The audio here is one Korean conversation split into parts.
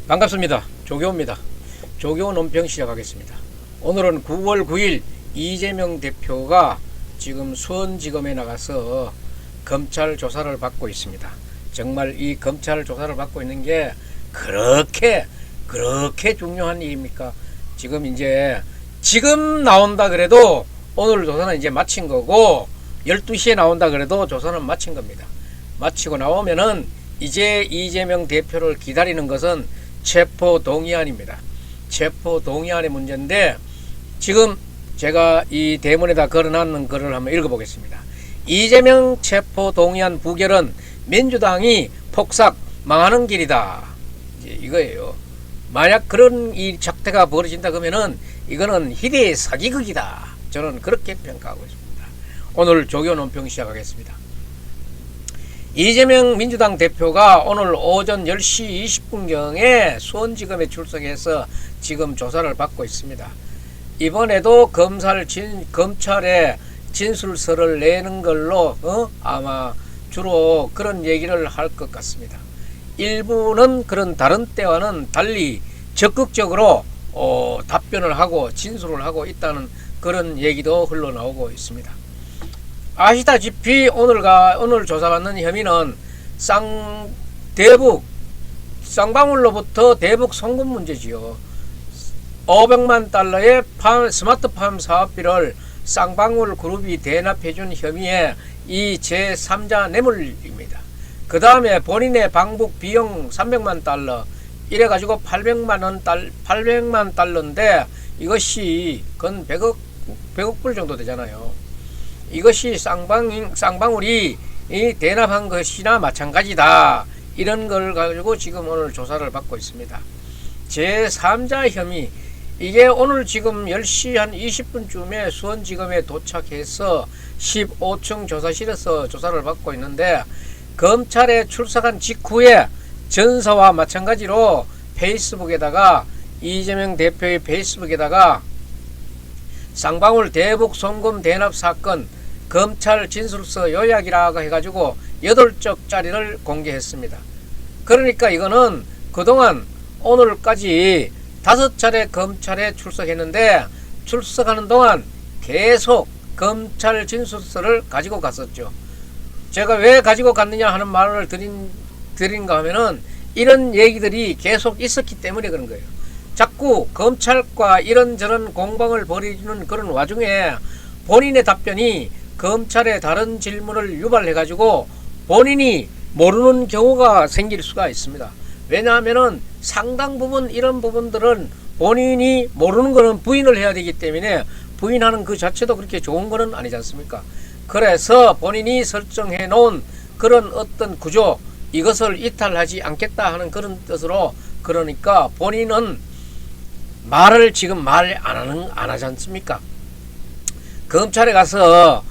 반갑습니다. 조교입니다. 조교 논평 시작하겠습니다. 오늘은 9월 9일 이재명 대표가 지금 수원지검에 나가서 검찰 조사를 받고 있습니다. 정말 이 검찰 조사를 받고 있는 게 그렇게 중요한 일입니까? 지금 나온다 그래도 오늘 조사는 이제 마친 거고 12시에 나온다 그래도 조사는 마친 겁니다. 마치고 나오면은 이제 이재명 대표를 기다리는 것은 체포동의안입니다. 체포동의안의 문제인데 지금 제가 이 대문에다 걸어놨는 글을 한번 읽어보겠습니다. 이재명 체포동의안 부결은 민주당이 폭삭 망하는 길이다. 이거예요. 만약 그런 이 작태가 벌어진다 그러면은 이거는 희대의 사기극이다. 저는 그렇게 평가하고 있습니다. 오늘 조교 논평 시작하겠습니다. 이재명 민주당 대표가 오늘 오전 10시 20분경에 수원지검에 출석해서 지금 조사를 받고 있습니다. 이번에도 검찰에 진술서를 내는 걸로 아마 주로 그런 얘기를 할 것 같습니다. 일부는 그런 다른 때와는 달리 적극적으로 답변을 하고 진술을 하고 있다는 그런 얘기도 흘러나오고 있습니다. 아시다시피 오늘 조사받는 혐의는 쌍방울로부터 대북 송금 문제지요. 500만 달러의 스마트팜 사업비를 쌍방울 그룹이 대납해준 혐의에 이 제3자 뇌물입니다. 그 다음에 본인의 방북 비용 300만 달러 이래가지고 800만 달러인데 이것이 건 100억 불 정도 되잖아요. 이것이 쌍방울이 대납한 것이나 마찬가지다. 이런 걸 가지고 지금 오늘 조사를 받고 있습니다. 제3자 혐의 이게 오늘 지금 10시 한 20분쯤에 수원지검에 도착해서 15층 조사실에서 조사를 받고 있는데 검찰에 출석한 직후에 전사와 마찬가지로 페이스북에다가 이재명 대표의 페이스북에다가 쌍방울 대북 송금 대납 사건 검찰 진술서 요약이라고 해가지고 8쪽짜리를 공개했습니다. 그러니까 이거는 그동안 오늘까지 5차례 검찰에 출석했는데 출석하는 동안 계속 검찰 진술서를 가지고 갔었죠. 제가 왜 가지고 갔느냐 하는 말을 드린가 하면은 이런 얘기들이 계속 있었기 때문에 그런 거예요. 자꾸 검찰과 이런저런 공방을 벌이는 그런 와중에 본인의 답변이 검찰의 다른 질문을 유발해가지고 본인이 모르는 경우가 생길 수가 있습니다. 왜냐하면은 상당 부분 이런 부분들은 본인이 모르는 거는 부인을 해야 되기 때문에 부인하는 그 자체도 그렇게 좋은 거는 아니지 않습니까? 그래서 본인이 설정해 놓은 그런 어떤 구조 이것을 이탈하지 않겠다 하는 그런 뜻으로 그러니까 본인은 말을 지금 말 안 하지 않습니까? 검찰에 가서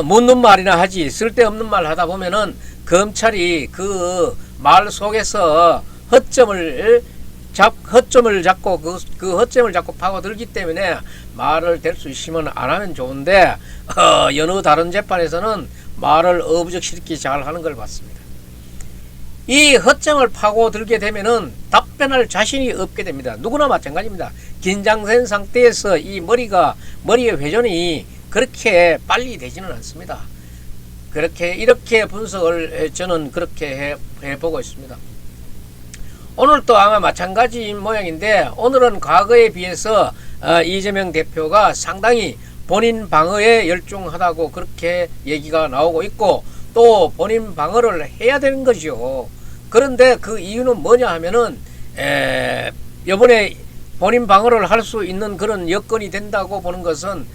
묻는 말이나 하지 쓸데없는 말 하다 보면은 검찰이 그 말 속에서 허점을 잡고 그 허점을 잡고 파고들기 때문에 말을 될 수 있으면 안 하면 좋은데 여느 다른 재판에서는 말을 어부적스럽게 잘 하는 걸 봤습니다. 이 허점을 파고들게 되면은 답변할 자신이 없게 됩니다. 누구나 마찬가지입니다. 긴장된 상태에서 이 머리의 회전이 그렇게 빨리 되지는 않습니다. 이렇게 분석을 저는 그렇게 해보고 있습니다. 오늘도 아마 마찬가지 모양인데 오늘은 과거에 비해서 이재명 대표가 상당히 본인 방어에 열중하다고 그렇게 얘기가 나오고 있고 또 본인 방어를 해야 되는 거죠. 그런데 그 이유는 뭐냐 하면은 이번에 본인 방어를 할 수 있는 그런 여건이 된다고 보는 것은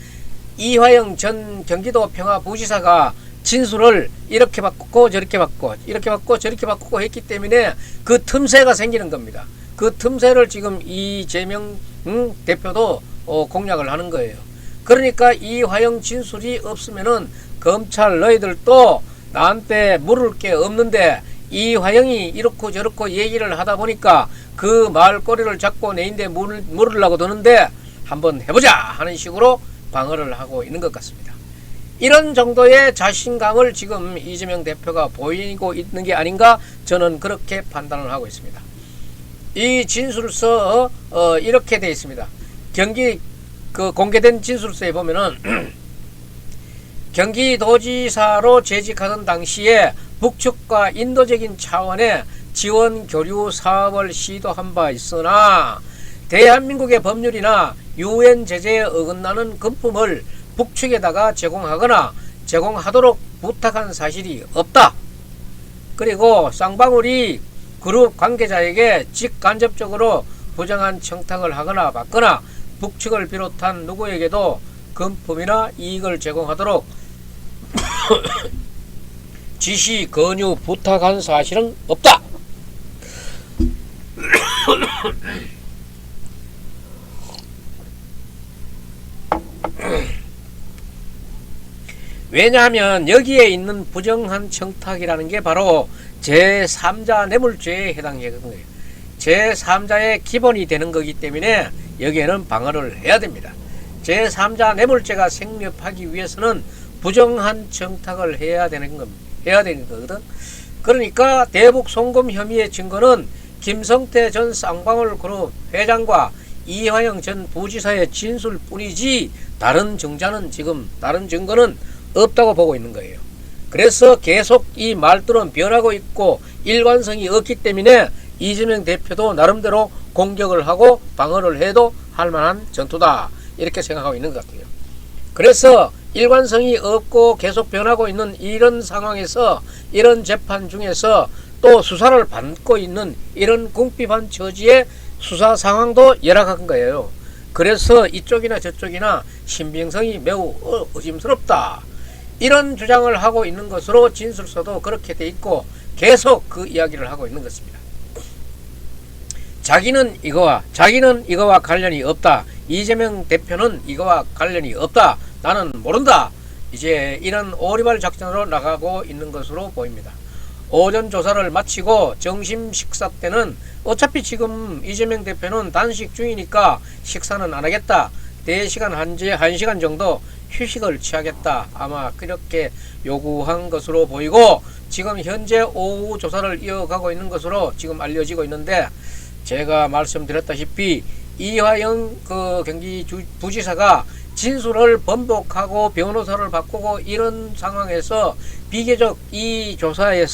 이화영 전 경기도 평화부지사가 진술을 이렇게 바꾸고 저렇게 바꾸고 했기 때문에 그 틈새가 생기는 겁니다. 그 틈새를 지금 이재명 대표도 공략을 하는 거예요. 그러니까 이화영 진술이 없으면은 검찰 너희들도 나한테 물을 게 없는데 이화영이 이렇고 저렇고 얘기를 하다 보니까 그 말꼬리를 잡고 내인데 물으려고 드는데 한번 해보자 하는 식으로 방어를 하고 있는 것 같습니다. 이런 정도의 자신감을 지금 이재명 대표가 보이고 있는 게 아닌가 저는 그렇게 판단을 하고 있습니다. 이 진술서 이렇게 되어 있습니다. 경기 공개된 진술서에 보면은 경기도지사로 재직하던 당시에 북측과 인도적인 차원의 지원 교류 사업을 시도한 바 있으나 대한민국의 법률이나 UN 제재에 어긋나는 금품을 북측에다가 제공하거나 제공하도록 부탁한 사실이 없다. 그리고 쌍방울이 그룹 관계자에게 직간접적으로 부정한 청탁을 하거나 받거나 북측을 비롯한 누구에게도 금품이나 이익을 제공하도록 지시, 권유, 부탁한 사실은 없다. 왜냐하면 여기에 있는 부정한 청탁이라는 게 바로 제3자 뇌물죄에 해당하는 거예요. 제3자의 기본이 되는 거기 때문에 여기에는 방어를 해야 됩니다. 제3자 뇌물죄가 성립하기 위해서는 부정한 청탁을 해야 되는 겁니다. 해야 되는 거거든. 그러니까 대북 송금 혐의의 증거는 김성태 전 쌍방울 그룹 회장과 이화영 전 부지사의 진술뿐이지 다른 증거는 없다고 보고 있는 거예요. 그래서 계속 이 말들은 변하고 있고 일관성이 없기 때문에 이재명 대표도 나름대로 공격을 하고 방어를 해도 할 만한 전투다, 이렇게 생각하고 있는 것 같아요. 그래서 일관성이 없고 계속 변하고 있는 이런 상황에서, 이런 재판 중에서 또 수사를 받고 있는 이런 궁핍한 처지의 수사 상황도 열악한 거예요. 그래서 이쪽이나 저쪽이나 신빙성이 매우 의심스럽다, 이런 주장을 하고 있는 것으로 진술서도 그렇게 돼 있고 계속 그 이야기를 하고 있는 것입니다. 자기는 이거와 관련이 없다. 이재명 대표는 이거와 관련이 없다. 나는 모른다. 이제 이런 오리발 작전으로 나가고 있는 것으로 보입니다. 오전 조사를 마치고 점심 식사 때는 어차피 지금 이재명 대표는 단식 중이니까 식사는 안 하겠다. 대시간 1시간 정도 휴식을 취하겠다. 아마 그렇게 요구한 것으로 보이고 지금 현재 오후 조사를 이어가고 있는 것으로 지금 알려지고 있는데, 제가 말씀드렸다시피 이화영 경기부지사가 진술을 번복하고 변호사를 바꾸고 이런 상황에서 비교적 이 조사에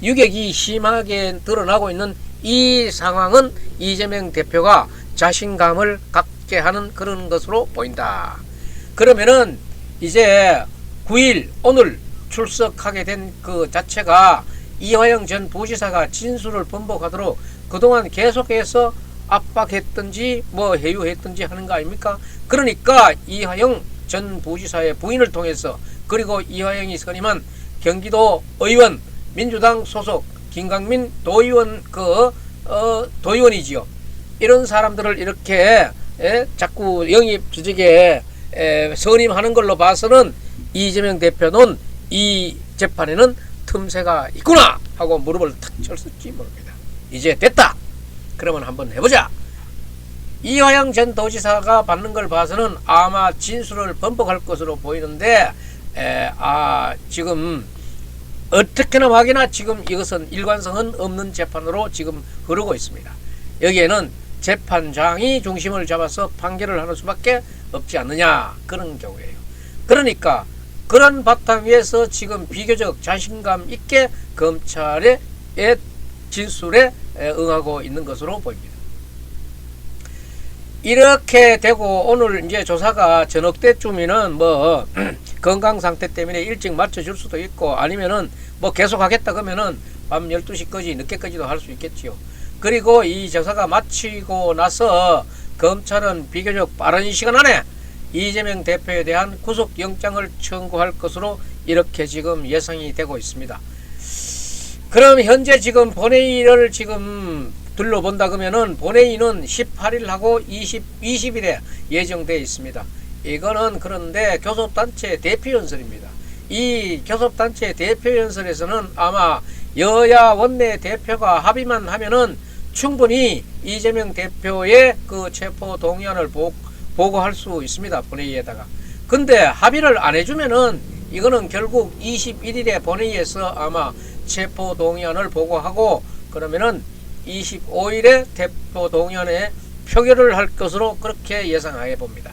유격이 심하게 드러나고 있는 이 상황은 이재명 대표가 자신감을 갖게 하는 그런 것으로 보인다. 그러면은 이제 9일 오늘 출석하게 된 그 자체가 이화영 전 부지사가 진술을 번복하도록 그동안 계속해서 압박했든지 해유했든지 하는 거 아닙니까? 그러니까 이화영 전 부지사의 부인을 통해서, 그리고 이화영이 선임한 경기도 의원, 민주당 소속 김강민 도의원 도의원이지요. 이런 사람들을 이렇게 자꾸 영입 주직에 선임하는 걸로 봐서는 이재명 대표는 이 재판에는 틈새가 있구나 하고 무릎을 탁 쳤을지 모릅니다. 이제 됐다. 그러면 한번 해보자. 이화영 전 도지사가 받는 걸 봐서는 아마 진술을 번복할 것으로 보이는데, 지금 어떻게나 막이나 지금 이것은 일관성은 없는 재판으로 지금 흐르고 있습니다. 여기에는 재판장이 중심을 잡아서 판결을 하는 수밖에 없지 않느냐, 그런 경우예요. 그러니까 그런 바탕 위에서 지금 비교적 자신감 있게 검찰의 진술에 응하고 있는 것으로 보입니다. 이렇게 되고 오늘 이제 조사가 저녁 때쯤이면 건강 상태 때문에 일찍 맞춰줄 수도 있고, 아니면은 계속 하겠다 그러면은 밤 12시까지 늦게까지도 할 수 있겠지요. 그리고 이 조사가 마치고 나서 검찰은 비교적 빠른 시간 안에 이재명 대표에 대한 구속영장을 청구할 것으로 이렇게 지금 예상이 되고 있습니다. 그럼 현재 지금 본회의를 지금 둘러본다 그러면은 본회의는 18일하고 20일에 예정되어 있습니다. 이거는 그런데 교섭단체 대표연설입니다. 이 교섭단체 대표연설에서는 아마 여야 원내 대표가 합의만 하면은 충분히 이재명 대표의 그 체포 동의안을 보고할 수 있습니다. 본회의에다가. 근데 합의를 안 해주면은 이거는 결국 21일에 본회의에서 아마 체포 동의안을 보고하고, 그러면은 25일에 대표 동의안에 표결을 할 것으로 그렇게 예상해 봅니다.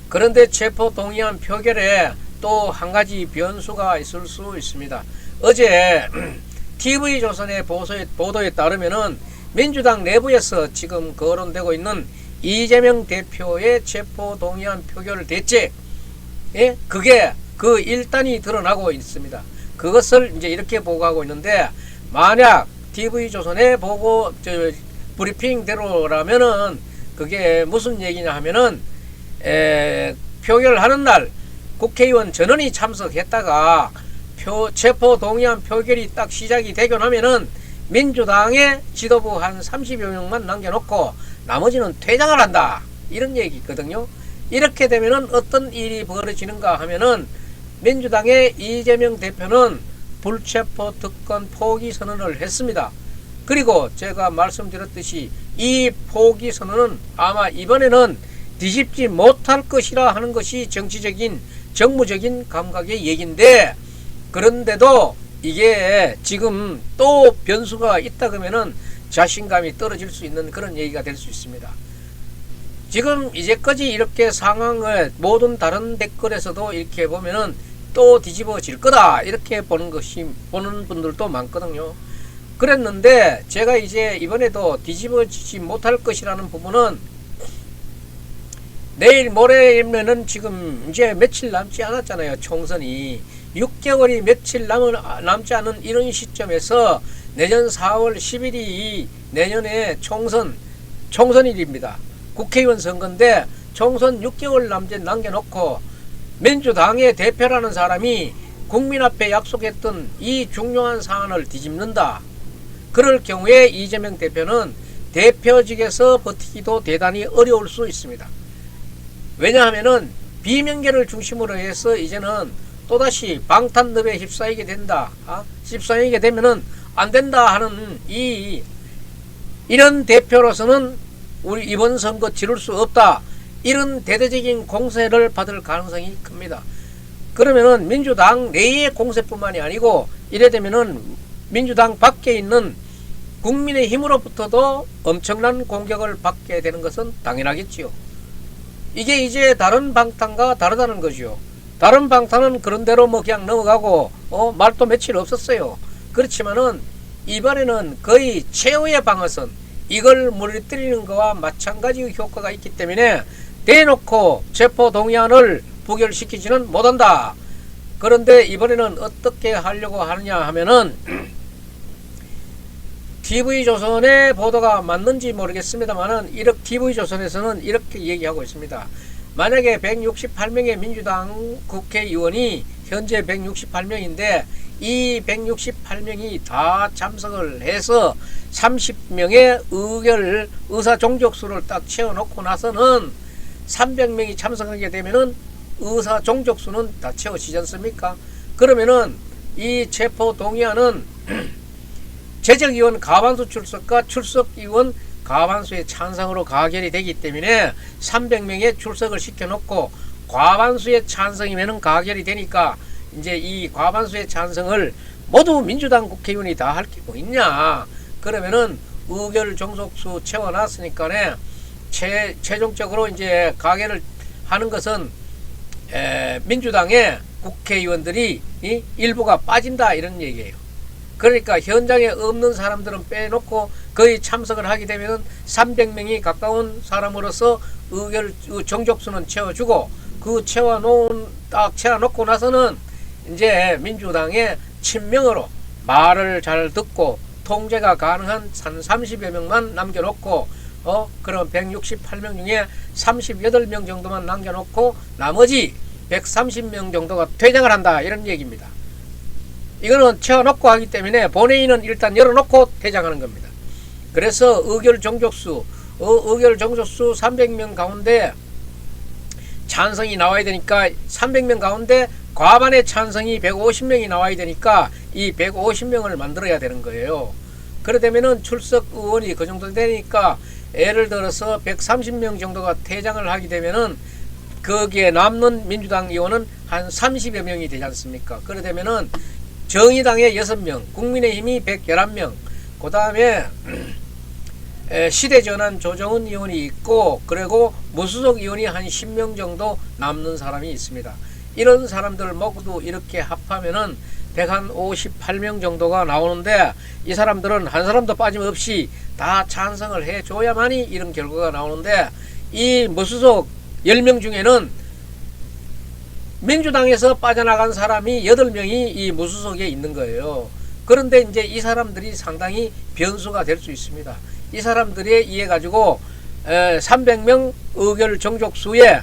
그런데 체포 동의안 표결에 또 한 가지 변수가 있을 수 있습니다. 어제 TV조선의 보도에 따르면은 민주당 내부에서 지금 거론되고 있는 이재명 대표의 체포 동의안 표결 대책, 그게 그 일단이 드러나고 있습니다. 그것을 이제 이렇게 보고하고 있는데, 만약 TV조선의 브리핑대로라면은 그게 무슨 얘기냐 하면은 표결하는 날 국회의원 전원이 참석했다가 체포 동의안 표결이 딱 시작이 되고 나면은 민주당의 지도부 한 30여 명만 남겨놓고 나머지는 퇴장을 한다, 이런 얘기 있거든요. 이렇게 되면은 어떤 일이 벌어지는가 하면은 민주당의 이재명 대표는 불체포 특권 포기 선언을 했습니다. 그리고 제가 말씀드렸듯이 이 포기 선언은 아마 이번에는 뒤집지 못할 것이라 하는 것이 정무적인 감각의 얘기인데, 그런데도 이게 지금 또 변수가 있다 그러면은 자신감이 떨어질 수 있는 그런 얘기가 될 수 있습니다. 지금 이제까지 이렇게 상황을 모든 다른 댓글에서도 이렇게 보면은 또 뒤집어질 거다, 이렇게 보는 분들도 많거든요. 그랬는데 제가 이제 이번에도 뒤집어지지 못할 것이라는 부분은, 내일 모레면은 지금 이제 며칠 남지 않았잖아요. 총선이 6개월이 며칠 남지 않은 이런 시점에서 내년 4월 10일이 내년에 총선일입니다. 국회의원 선거인데 총선 6개월 남겨놓고 민주당의 대표라는 사람이 국민 앞에 약속했던 이 중요한 사안을 뒤집는다. 그럴 경우에 이재명 대표는 대표직에서 버티기도 대단히 어려울 수 있습니다. 왜냐하면은 비명계를 중심으로 해서 이제는 또다시 방탄급에 휩싸이게 된다. 휩싸이게 되면은 안 된다 하는 이런 대표로서는 우리 이번 선거 치를 수 없다, 이런 대대적인 공세를 받을 가능성이 큽니다. 그러면은 민주당 내의 공세뿐만이 아니고 이래 되면은 민주당 밖에 있는 국민의힘으로부터도 엄청난 공격을 받게 되는 것은 당연하겠지요. 이게 이제 다른 방탄과 다르다는 거죠. 다른 방탄은 그런대로 그냥 넘어가고 말도 며칠 없었어요. 그렇지만은 이번에는 거의 최후의 방어선, 이걸 무너뜨리는 것과 마찬가지 효과가 있기 때문에 대놓고 체포 동의안을 부결시키지는 못한다. 그런데 이번에는 어떻게 하려고 하느냐 하면은 TV조선의 보도가 맞는지 모르겠습니다만은 TV조선에서는 이렇게 얘기하고 있습니다. 만약에 168명의 민주당 국회의원이 현재 168명인데 이 168명이 다 참석을 해서 30명의 의사 종족수를 딱 채워놓고 나서는 300명이 참석하게 되면은 의사 종족수는 다 채워지지 않습니까? 그러면은 이 체포 동의안은 재적의원 과반수 출석과 출석의원 과반수의 찬성으로 가결이 되기 때문에 300명의 출석을 시켜놓고 과반수의 찬성이면은 가결이 되니까 이제 이 과반수의 찬성을 모두 민주당 국회의원이 다 할 게 뭐 있냐. 그러면은 의결 정속수 채워놨으니까 최종적으로 이제 가결을 하는 것은 민주당의 국회의원들이 일부가 빠진다, 이런 얘기예요. 그러니까 현장에 없는 사람들은 빼놓고 거의 참석을 하게 되면 300명이 가까운 사람으로서 의결 정족수는 채워주고, 그 채워놓고 나서는 이제 민주당의 친명으로 말을 잘 듣고 통제가 가능한 한 30여 명만 남겨놓고 그럼 168명 중에 38명 정도만 남겨놓고 나머지 130명 정도가 퇴장을 한다, 이런 얘기입니다. 이거는 채워놓고 하기 때문에 본회의는 일단 열어놓고 퇴장하는 겁니다. 그래서 의결 정족수 300명 가운데 찬성이 나와야 되니까 300명 가운데 과반의 찬성이 150명이 나와야 되니까 이 150명을 만들어야 되는 거예요. 그러되면은 출석 의원이 그 정도 되니까 예를 들어서 130명 정도가 퇴장을 하게 되면은 거기에 남는 민주당 의원은 한 30여 명이 되지 않습니까? 그러되면은 정의당의 6명, 국민의힘이 111명, 그 다음에 시대전환 조정훈 의원이 있고, 그리고 무소속 의원이 한 10명 정도 남는 사람이 있습니다. 이런 사람들 모두 이렇게 합하면은 158명 정도가 나오는데, 이 사람들은 한 사람도 빠짐없이 다 찬성을 해줘야만이 이런 결과가 나오는데, 이 무소속 10명 중에는 민주당에서 빠져나간 사람이 8명이 이 무소속에 있는 거예요. 그런데 이제 이 사람들이 상당히 변수가 될 수 있습니다. 이 사람들에 의해 가지고 300명 의결 정족수에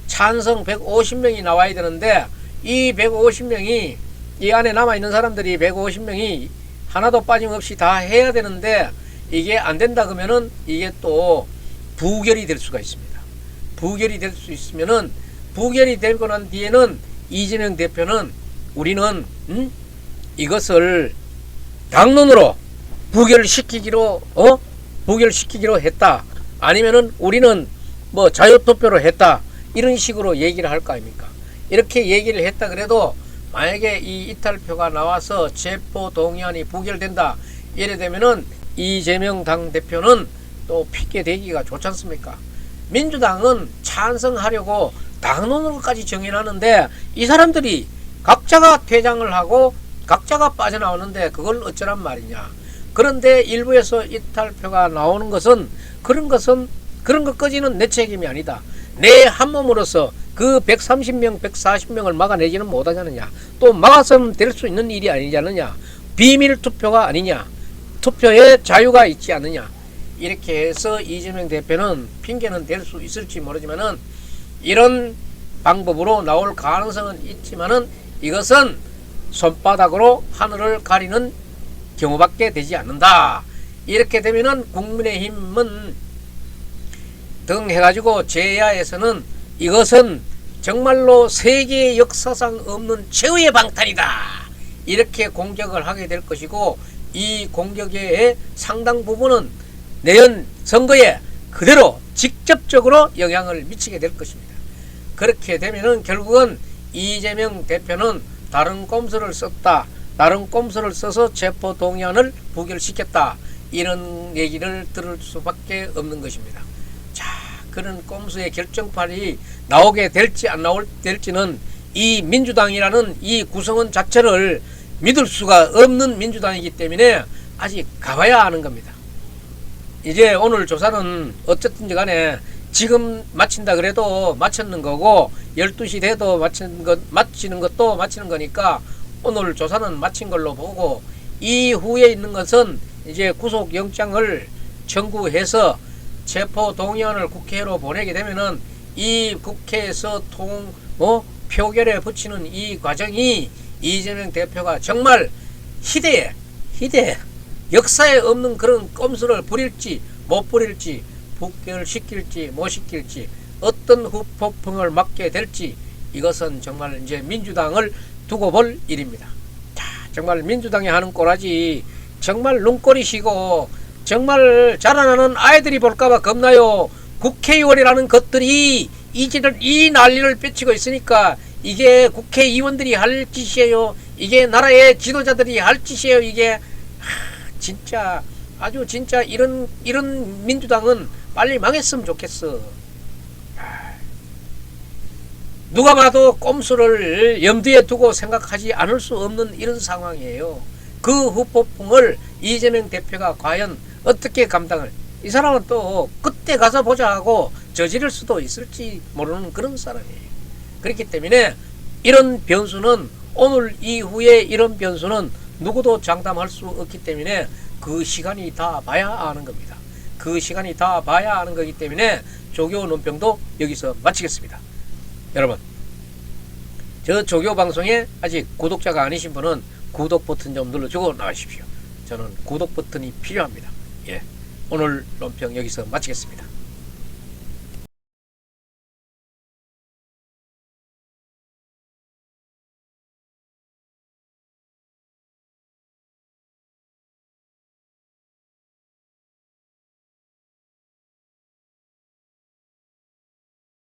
찬성 150명이 나와야 되는데, 이 150명이, 이 안에 남아있는 사람들이 150명이 하나도 빠짐없이 다 해야 되는데, 이게 안 된다 그러면은 이게 또 부결이 될 수가 있습니다. 부결이 될 수 있으면은, 부결이 되고 난 뒤에는 이재명 대표는 우리는 이것을 당론으로 부결시키기로 했다, 아니면은 우리는 뭐 자유투표로 했다, 이런 식으로 얘기를 할 거 아닙니까? 이렇게 얘기를 했다 그래도 만약에 이 이탈표가 나와서 체포동의안이 부결된다 이래 되면은 이재명 당대표는 또 핑계 대기가 좋지 않습니까? 민주당은 찬성하려고 당론으로까지 정해놨는데, 이 사람들이 각자가 퇴장을 하고 각자가 빠져나오는데 그걸 어쩌란 말이냐. 그런데 일부에서 이탈표가 나오는 것은 그런 것까지는 내 책임이 아니다. 내 한 몸으로서 그 130명, 140명을 막아내지는 못하잖느냐. 또 막아서는 될 수 있는 일이 아니지 않느냐. 비밀 투표가 아니냐. 투표에 자유가 있지 않느냐. 이렇게 해서 이재명 대표는 핑계는 될 수 있을지 모르지만은 이런 방법으로 나올 가능성은 있지만은 이것은 손바닥으로 하늘을 가리는 경우밖에 되지 않는다. 이렇게 되면은 국민의힘은 등 해가지고 제야에서는 이것은 정말로 세계 역사상 없는 최후의 방탄이다, 이렇게 공격을 하게 될 것이고, 이 공격의 상당 부분은 내년 선거에 그대로 직접적으로 영향을 미치게 될 것입니다. 그렇게 되면은 결국은 이재명 대표는 다른 꼼수를 썼다, 다른 꼼수를 써서 체포동의안을 부결시켰다, 이런 얘기를 들을 수밖에 없는 것입니다. 자, 그런 꼼수의 결정판이 나오게 될지 안 나올 될지는 이 민주당이라는 이 구성원 자체를 믿을 수가 없는 민주당이기 때문에 아직 가봐야 하는 겁니다. 이제 오늘 조사는 어쨌든지 간에 지금 마친다 그래도 마쳤는 거고, 12시 돼도 마치는 것도 마치는 거니까 오늘 조사는 마친 걸로 보고, 이후에 있는 것은 이제 구속영장을 청구해서 체포동의안을 국회로 보내게 되면은 이 국회에서 표결에 붙이는 이 과정이 이재명 대표가 정말 희대에 역사에 없는 그런 꼼수를 부릴지 못 부릴지, 부결시킬지 못 시킬지, 어떤 후폭풍을 맞게 될지, 이것은 정말 이제 민주당을 두고 볼 일입니다. 자, 정말 민주당이 하는 꼬라지 정말 눈꼬리시고, 정말 자라나는 아이들이 볼까봐 겁나요. 국회의원이라는 것들이 이 난리를 펼치고 있으니까 이게 국회의원들이 할 짓이에요. 이게 나라의 지도자들이 할 짓이에요. 이게 진짜 아주 진짜 이런 민주당은 빨리 망했으면 좋겠어. 누가 봐도 꼼수를 염두에 두고 생각하지 않을 수 없는 이런 상황이에요. 그 후폭풍을 이재명 대표가 과연 어떻게 감당을, 이 사람은 또 그때 가서 보자 하고 저지를 수도 있을지 모르는 그런 사람이에요. 그렇기 때문에 이런 변수는, 오늘 이후에 이런 변수는 누구도 장담할 수 없기 때문에 그 시간이 다 봐야 하는 겁니다. 그 시간이 다 봐야 하는 거기 때문에 조교 논평도 여기서 마치겠습니다. 여러분, 저 조교 방송에 아직 구독자가 아니신 분은 구독 버튼 좀 눌러주고 나가십시오. 저는 구독 버튼이 필요합니다. 예, 오늘 논평 여기서 마치겠습니다.